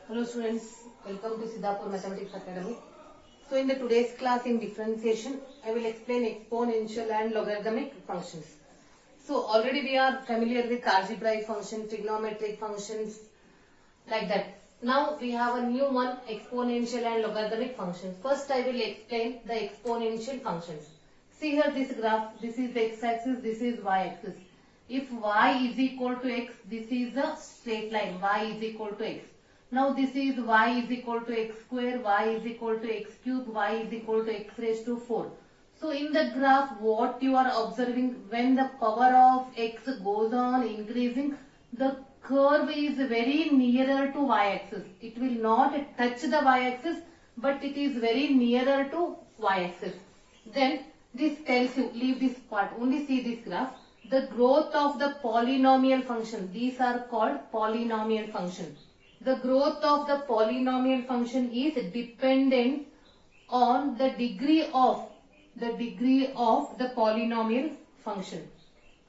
Hello students, welcome to Siddhapur Mathematics Academy. So in the today's class in differentiation, I will explain exponential and logarithmic functions. So already we are familiar with algebraic functions, trigonometric functions, like that. Now we have a new one, exponential and logarithmic functions. First I will explain the exponential functions. See here this graph, this is x-axis, this is y-axis. If y is equal to x, this is a straight line, y is equal to x. Now this is y is equal to x square, y is equal to x cube, y is equal to x raised to 4. So in the graph what you are observing, when the power of x goes on increasing, the curve is very nearer to y-axis. It will not touch the y-axis, but it is very nearer to y-axis. Then this tells you, leave this part, only see this graph. The growth of the polynomial function, these are called polynomial functions. The growth of the polynomial function is dependent on the degree of the polynomial function.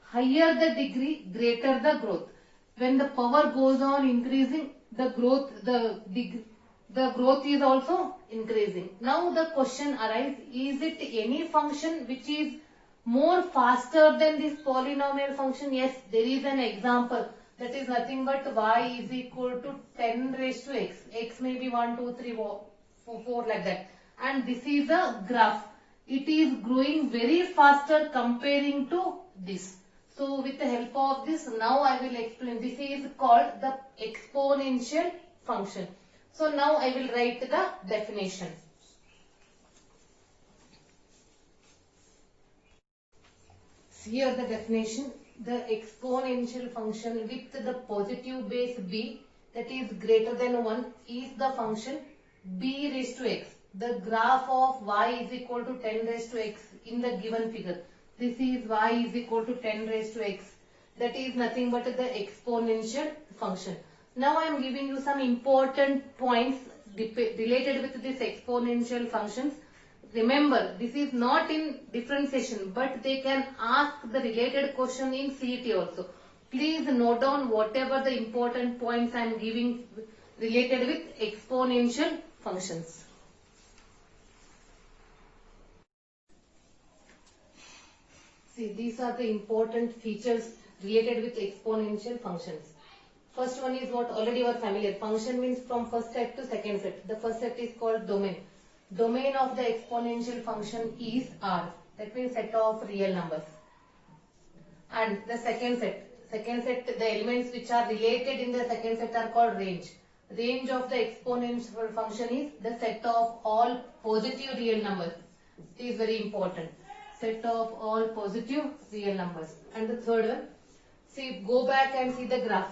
Higher the degree, greater the growth. When the power goes on increasing, the growth is also increasing. Now the question arises, is it any function which is more faster than this polynomial function? Yes, there is an example. That is nothing but y is equal to 10 raised to x. X may be 1, 2, 3, 4 like that. And this is a graph. It is growing very faster comparing to this. So with the help of this, now I will explain. This is called the exponential function. So now I will write the definition. Here the definition. The exponential function with the positive base b, that is greater than 1, is the function b raised to x. The graph of y is equal to 10 raised to x in the given figure. This is y is equal to 10 raised to x. That is nothing but the exponential function. Now I am giving you some important points related with this exponential functions. Remember, this is not in differentiation, but they can ask the related question in CET also. Please note down whatever the important points I am giving related with exponential functions. See, these are the important features related with exponential functions. First one is what already you are familiar. Function means from first set to second set. The first set is called domain. Domain of the exponential function is R. That means set of real numbers. And the second set, the elements which are related in the second set are called range. Range of the exponential function is the set of all positive real numbers. It is very important. Set of all positive real numbers. And the third one, see, go back and see the graph.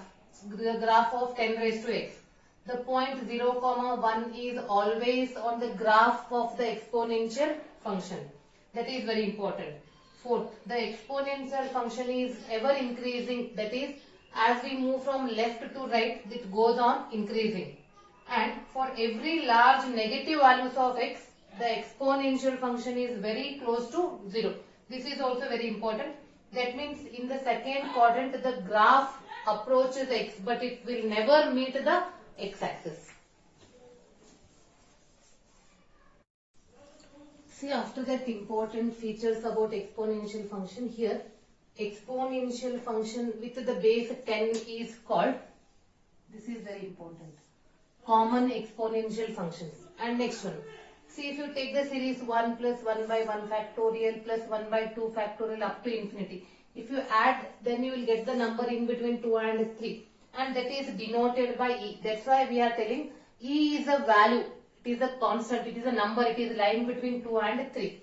The graph of 10 raised to x. The point 0, 1 is always on the graph of the exponential function. That is very important. Fourth, the exponential function is ever increasing. That is, as we move from left to right, it goes on increasing. And for every large negative values of x, the exponential function is very close to 0. This is also very important. That means in the second quadrant, the graph approaches x, but it will never meet the x-axis. See, after that, important features about exponential function. Here, exponential function with the base 10 is called, this is very important, common exponential functions. And next one, see, if you take the series 1 plus 1 by 1 factorial plus 1 by 2 factorial up to infinity, if you add, then you will get the number in between 2 and 3. And that is denoted by e. That's why we are telling e is a value. It is a constant. It is a number. It is lying between 2 and 3.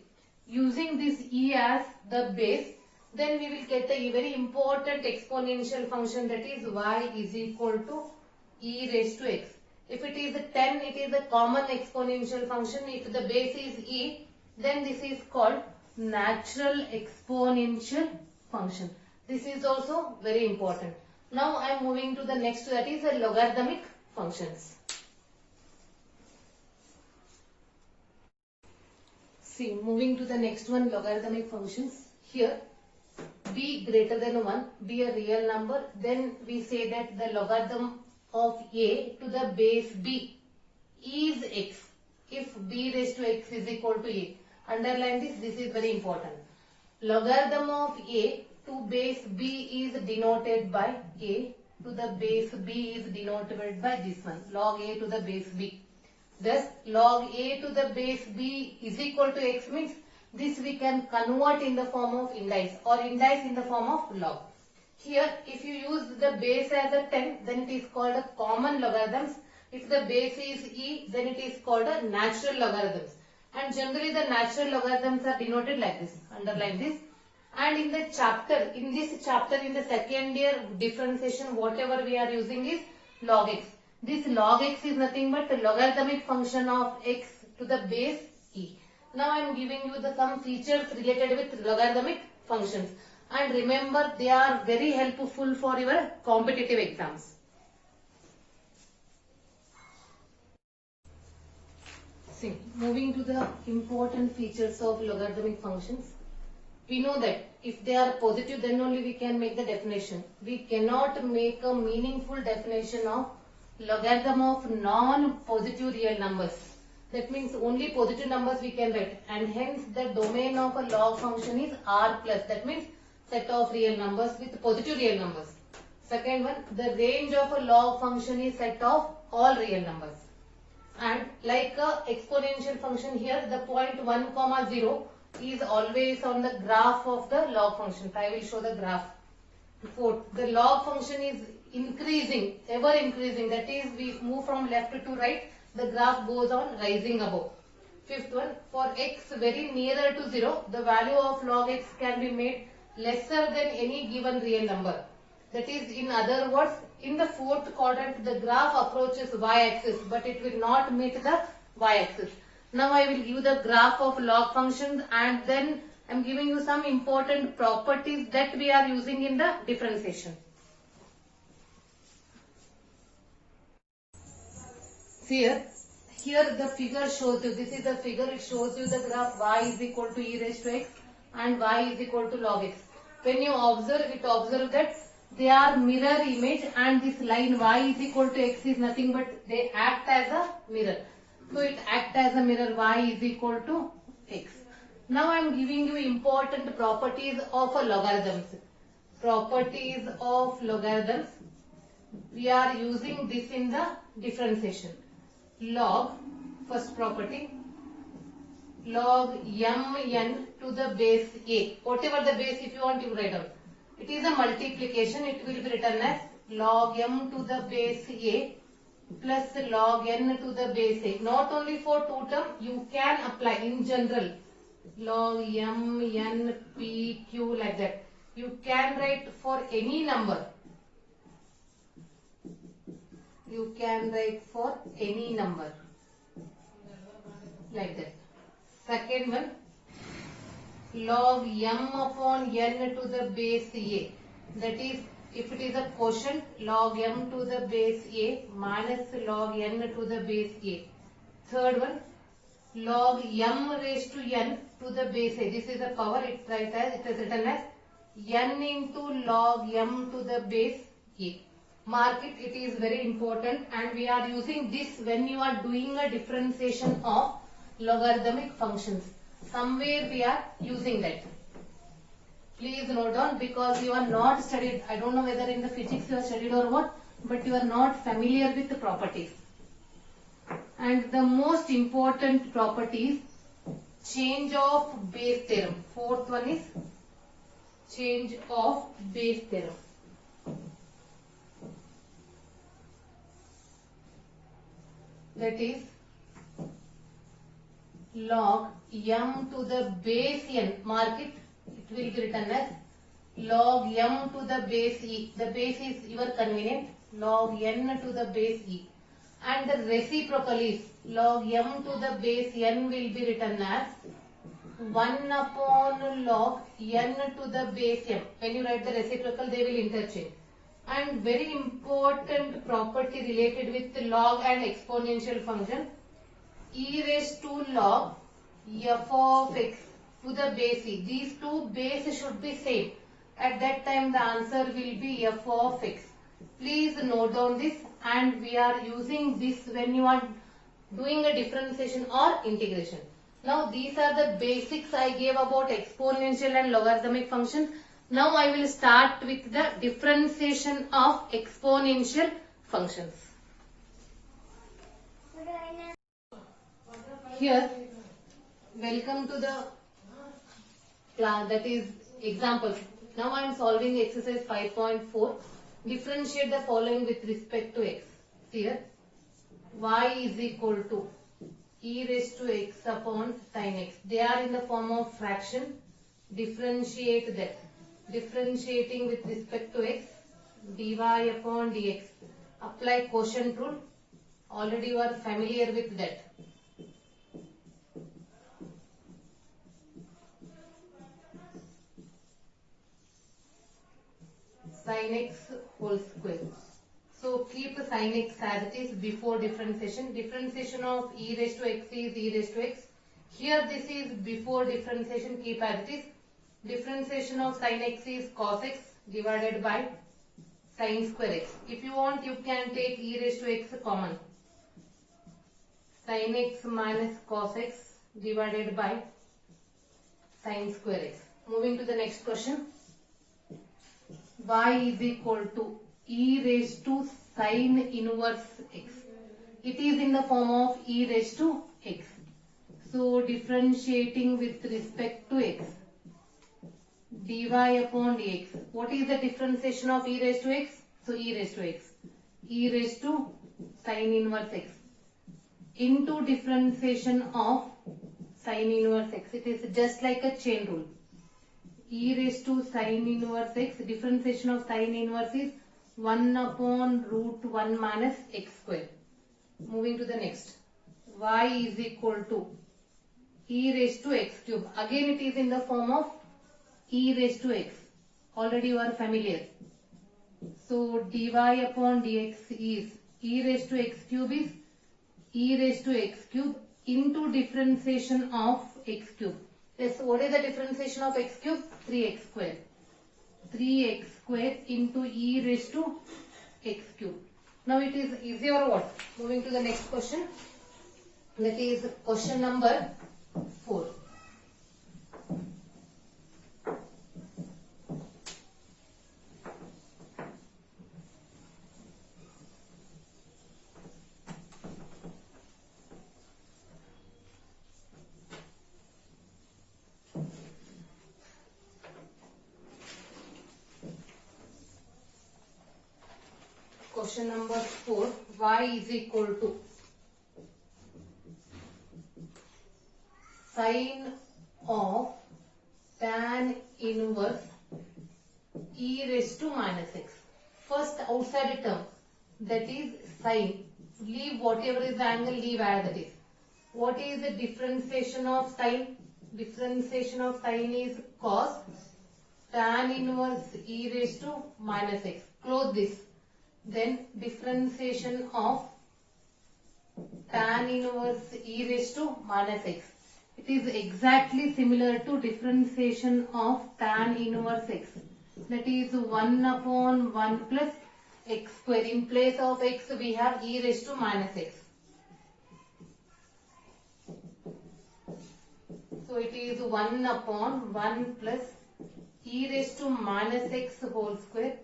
Using this e as the base, then we will get a very important exponential function, that is y is equal to e raised to x. If it is 10, it is a common exponential function. If the base is e, then this is called natural exponential function. This is also very important. Now I am moving to the next, that is the logarithmic functions. See, moving to the next one, logarithmic functions. Here, b greater than 1, be a real number, then we say that the logarithm of a to the base b is x if b raised to x is equal to a. Underline this, this is very important. Logarithm of a to base b is denoted by a to the base b is denoted by this one, log a to the base b. Thus, log a to the base b is equal to x means this we can convert in the form of indice or indice in the form of log. Here, if you use the base as a 10, then it is called a common logarithms. If the base is e, then it is called a natural logarithms. And generally the natural logarithms are denoted like this. Underline this. And in this chapter, in the second year differentiation, whatever we are using is log x. This log x is nothing but the logarithmic function of x to the base e. Now I am giving you some features related with logarithmic functions. And remember, they are very helpful for your competitive exams. See, moving to the important features of logarithmic functions. We know that if they are positive, then only we can make the definition. We cannot make a meaningful definition of logarithm of non-positive real numbers. That means only positive numbers we can write, and hence the domain of a log function is R plus. That means set of real numbers with positive real numbers. Second one, the range of a log function is set of all real numbers. And like a exponential function here, the point 1, 0 is always on the graph of the log function. I will show the graph. Fourth, the log function is increasing, ever increasing. That is, we move from left to right, the graph goes on rising above. Fifth one, for x very nearer to 0, the value of log x can be made lesser than any given real number. That is, in other words, in the fourth quadrant, the graph approaches y-axis, but it will not meet the y-axis. Now I will give the graph of log functions, and then I am giving you some important properties that we are using in the differentiation. See here the figure shows you, this is the figure, it shows you the graph y is equal to e raised to x and y is equal to log x. When you observe that they are mirror image, and this line y is equal to x is nothing but they act as a mirror. So it acts as a mirror, y is equal to x. Now I am giving you important properties of a logarithms. Properties of logarithms. We are using this in the differentiation. Log, first property, log mn to the base a. Whatever the base, if you want, you write down. It is a multiplication. It will be written as log m to the base a plus log n to the base a. Not only for two term, you can apply in general log m, n, p, q like that. You can write for any number. You can write for any number like that. Second one, log m upon n to the base a. That is, if it is a quotient, log m to the base a minus log n to the base a. Third one, log m raised to n to the base a. This is a power. It is written as n into log m to the base a. Mark it. It is very important, and we are using this when you are doing a differentiation of logarithmic functions. Somewhere we are using that. Please note down, because you are not studied. I don't know whether in the physics you are studied or what, but you are not familiar with the properties. And the most important property is change of base theorem. Fourth one is change of base theorem. That is log m to the base n. Mark it. It will be written as log m to the base e. The base is your convenient. Log n to the base e. And the reciprocal is log m to the base n will be written as 1 upon log n to the base m. When you write the reciprocal, they will interchange. And very important property related with the log and exponential function, e raised to log f of x to the base e. These two bases should be same. At that time the answer will be f of x. Please note down this, and we are using this when you are doing a differentiation or integration. Now these are the basics I gave about exponential and logarithmic functions. Now I will start with the differentiation of exponential functions. Here, welcome to the class, that is examples. Now I am solving exercise 5.4. Differentiate the following with respect to x. Here, y is equal to e raised to x upon sin x. They are in the form of fraction. Differentiate that. Differentiating with respect to x, dy upon dx. Apply quotient rule. Already you are familiar with that. Sin x whole square. So keep sin x as it is before differentiation. Differentiation of e raised to x is e raised to x. Here this is before differentiation, keep as it is. Differentiation of sin x is cos x divided by sin square x. If you want, you can take e raised to x common. Sin x minus cos x divided by sin square x. Moving to the next question. Y is equal to e raised to sin inverse x. It is in the form of e raised to x. So differentiating with respect to x, dy upon dx. What is the differentiation of e raised to x? So e raised to x. E raised to sin inverse x into differentiation of sin inverse x. It is just like a chain rule. E raised to sin inverse x, differentiation of sin inverse is 1 upon root 1 minus x square. Moving to the next. Y is equal to e raised to x cube. Again it is in the form of e raised to x. Already you are familiar. So dy upon dx is e raised to x cube is e raised to x cube into differentiation of x cube. Yes, what is the differentiation of x cube? 3x square. 3x square into e raised to x cube. Now it is easy or what? Moving to the next question. That is question number 4. Question number 4, y is equal to sin of tan inverse e raised to minus x. First outside term, that is sin. Leave whatever is the angle, leave as it is. What is the differentiation of sin? Differentiation of sin is cos tan inverse e raised to minus x. Close this. Then differentiation of tan inverse e raised to minus x. It is exactly similar to differentiation of tan inverse x. That is 1 upon 1 plus x square. In place of x we have e raised to minus x. So it is 1 upon 1 plus e raised to minus x whole square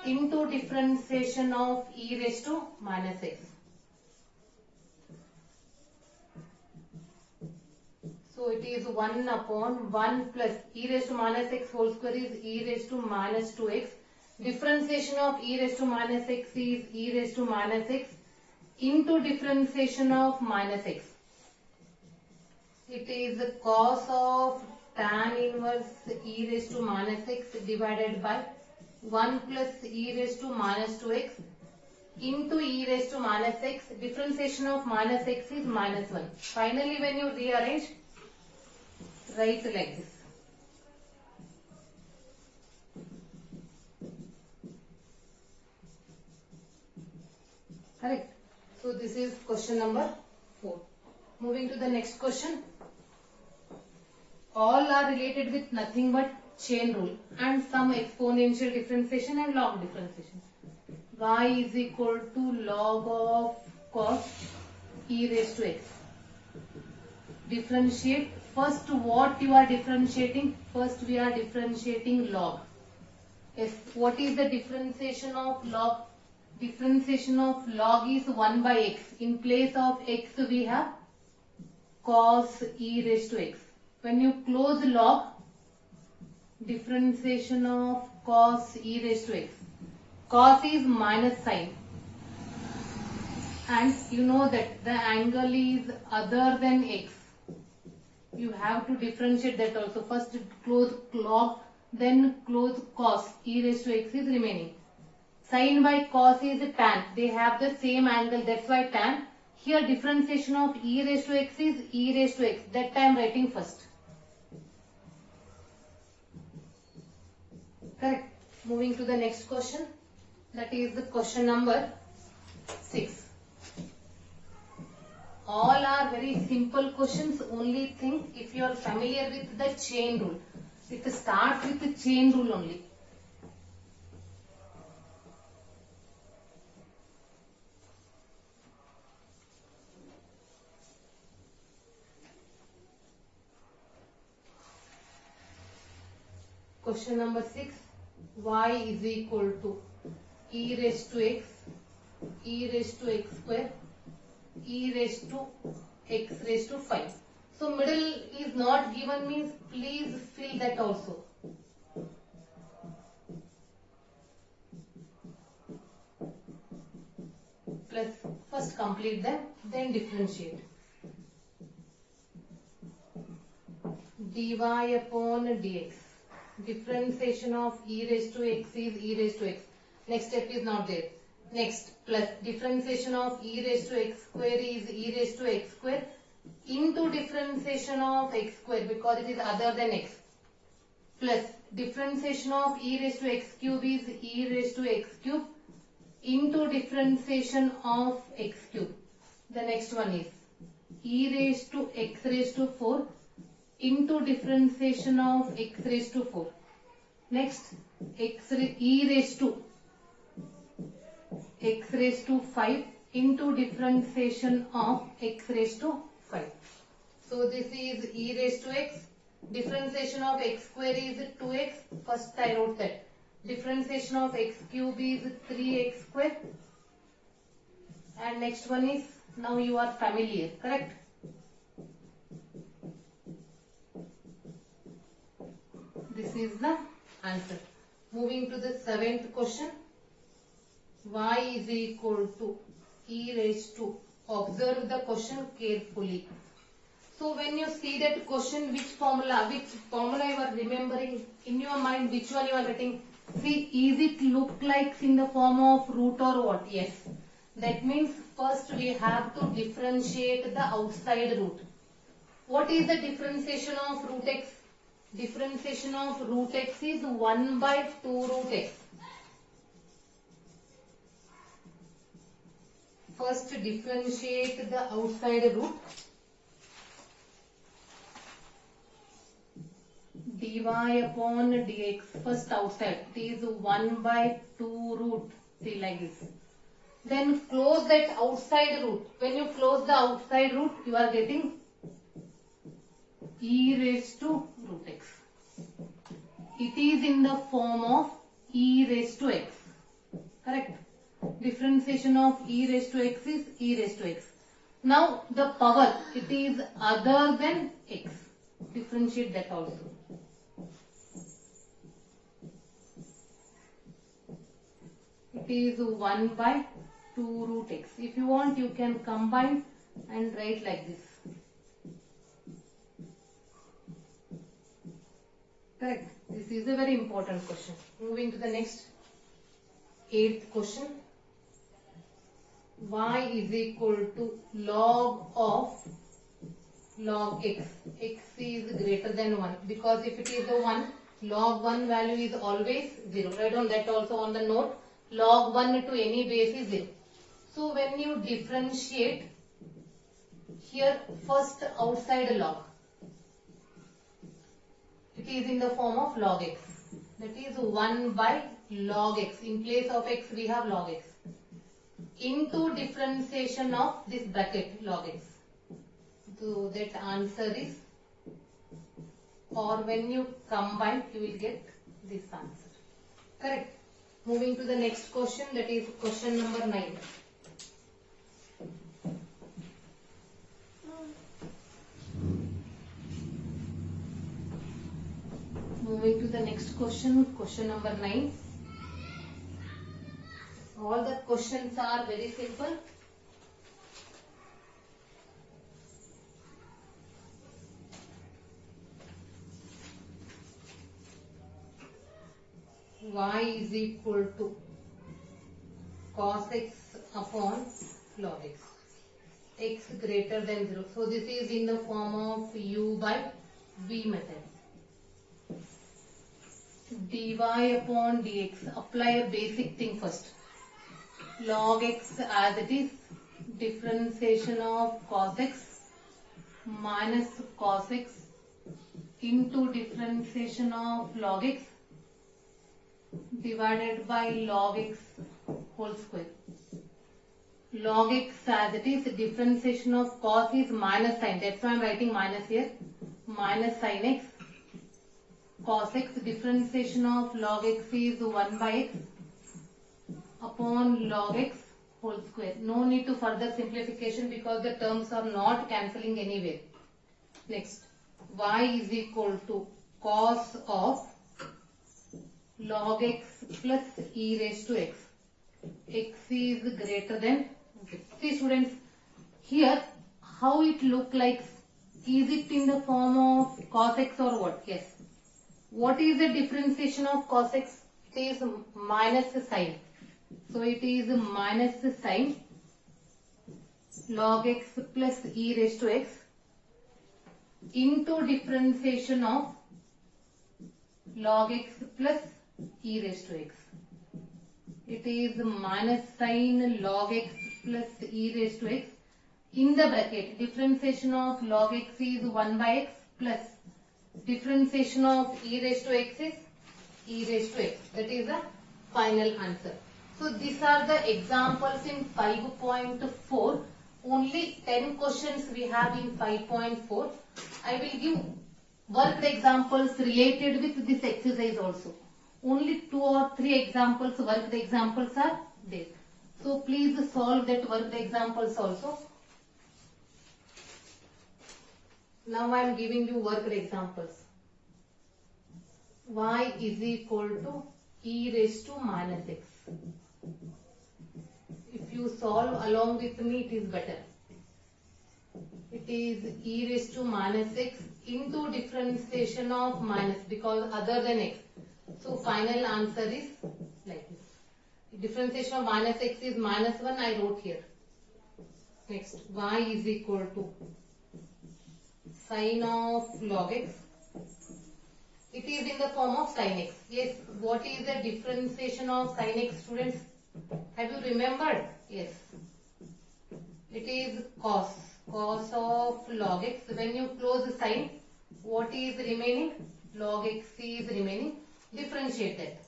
into differentiation of e raised to minus x. So it is 1 upon 1 plus e raised to minus x whole square is e raised to minus 2x. Differentiation of e raised to minus x is e raised to minus x into differentiation of minus x. It is the cos of tan inverse e raised to minus x divided by 1 plus e raised to minus 2x into e raised to minus x. Differentiation of minus x is minus 1. Finally, when you rearrange, write like this. Correct. So this is question number 4. Moving to the next question. All are related with nothing but chain rule and some exponential differentiation and log differentiation. y is equal to log of cos e raised to x. Differentiate. First, what you are differentiating? First, we are differentiating log. Yes. What is the differentiation of log? Differentiation of log is 1 by x. In place of x, we have cos e raised to x. When you close log, differentiation of cos e raised to x. Cos is minus sign. And you know that the angle is other than x. You have to differentiate that also. First close log, then close cos. E raised to x is remaining. Sin by cos is tan. They have the same angle. That's why tan. Here differentiation of e raised to x is e raised to x. That I am writing first. Correct. Moving to the next question. That is the question number 6. All are very simple questions. Only thing, if you are familiar with the chain rule, it starts with the chain rule only. Question number 6. Y is equal to e raised to x, e raised to x square, e raised to x raised to 5. So middle is not given, means please fill that also. Plus first complete them, then differentiate. Dy upon dx. Differentiation of e raised to x is e raised to x. Next step is not there. Next, plus differentiation of e raised to x square is e raised to x square into differentiation of x square because it is other than x. Plus differentiation of e raised to x cube is e raised to x cube into differentiation of x cube. The next one is e raised to x raised to 4 into differentiation of x raised to 4. Next, e raised to x raised to 5 into differentiation of x raised to 5. So this is e raised to x. Differentiation of x square is 2x. First I wrote that. Differentiation of x cube is 3x square. And next one is, now you are familiar, correct? This is the answer. Moving to the 7th question. Y is equal to e raised to. Observe the question carefully. So when you see that question, which formula you are remembering in your mind, which one you are getting? See, is it look like in the form of root or what? Yes. That means first we have to differentiate the outside root. What is the differentiation of root x? Differentiation of root x is 1 by 2 root x. First differentiate the outside root. Dy upon dx. First outside. It is 1 by 2 root. See, like this. Then close that outside root. When you close the outside root, you are getting e raised to root x. It is in the form of e raised to x. Correct? Differentiation of e raised to x is e raised to x. Now the power, it is other than x. Differentiate that also. It is 1 by 2 root x. If you want, you can combine and write like this. Correct. This is a very important question. Moving to the next 8th question. Y is equal to log of log x. X is greater than 1. Because if it is a 1, log 1 value is always 0. Write down that also on the note. Log 1 to any base is 0. So when you differentiate, here first outside log. It is in the form of log x. That is 1 by log x. In place of x we have log x. into differentiation of this bracket log x. So that answer is, or when you combine you will get this answer. Correct. Moving to the next question, that is question number 9. Moving to the next question, question number 9. All the questions are very simple. Y is equal to cos x upon log x. X greater than 0. So this is in the form of u by v method. Dy upon dx. Apply a basic thing first. Log x as it is, differentiation of cos x minus cos x into differentiation of log x divided by log x whole square. Log x as it is, differentiation of cos is minus sin. That's why I am writing minus here. Minus sin x. Cos x, differentiation of log x is 1 by x upon log x whole square. No need to further simplification because the terms are not cancelling anywhere. Next, y is equal to cos of log x plus e raised to x. X is greater than. See students, here how it look like? Is it in the form of cos x or what? Yes. What is the differentiation of cos x? It is minus sin. So it is minus sin log x plus e raised to x into differentiation of log x plus e raised to x. It is minus sin log x plus e raised to x in the bracket. Differentiation of log x is 1 by x plus differentiation of e raised to x is e raised to x. That is the final answer. So these are the examples in 5.4. Only 10 questions we have in 5.4. I will give worked examples related with this exercise also. Only 2 or 3 examples, worked examples are there. So please solve that worked examples also. Now I am giving you worked examples. Y is equal to e raised to minus x. If you solve along with me, it is better. It is e raised to minus x into differentiation of minus because other than x. So final answer is like this. Differentiation of minus x is minus 1, I wrote here. Next, y is equal to sin of log x. It is in the form of sin x. Yes, what is the differentiation of sin x, students? Have you remembered? Yes. It is cos of log x. When you close the sign, what is remaining? Log x is remaining. Differentiate that.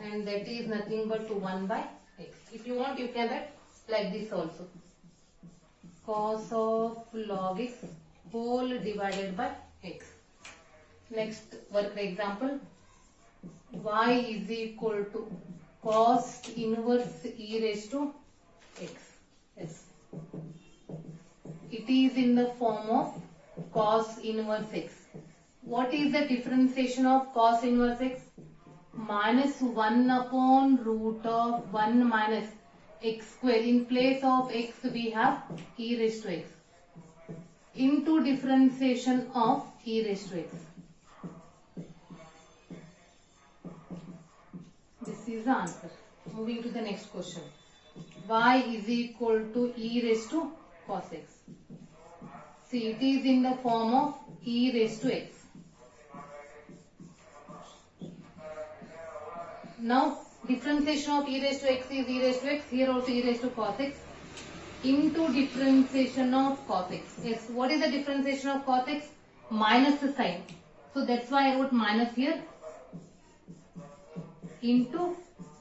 And that is nothing but 1 by x. If you want, you can write like this also. Cos of log x whole divided by x. Next worked example. Y is equal to cos inverse e raised to x. Yes. It is in the form of cos inverse x. What is the differentiation of cos inverse x? Minus 1 upon root of 1 minus x square. In place of x we have e raised to x into differentiation of e raised to x. This is the answer. Moving to the next question. Y is equal to e raised to cos x. See, it is in the form of e raised to x. Now, differentiation of e raised to x is e raised to x. Here also e raised to cos x into differentiation of cos x. Yes, what is the differentiation of cos x? Minus the sign. So that's why I wrote minus here into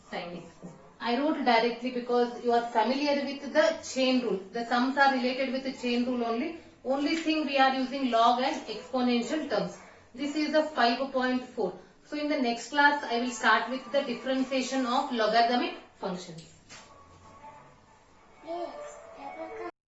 sin x. I wrote directly because you are familiar with the chain rule. The sums are related with the chain rule only. Only thing we are using log and exponential terms. This is a 5.4. So in the next class, I will start with the differentiation of logarithmic functions.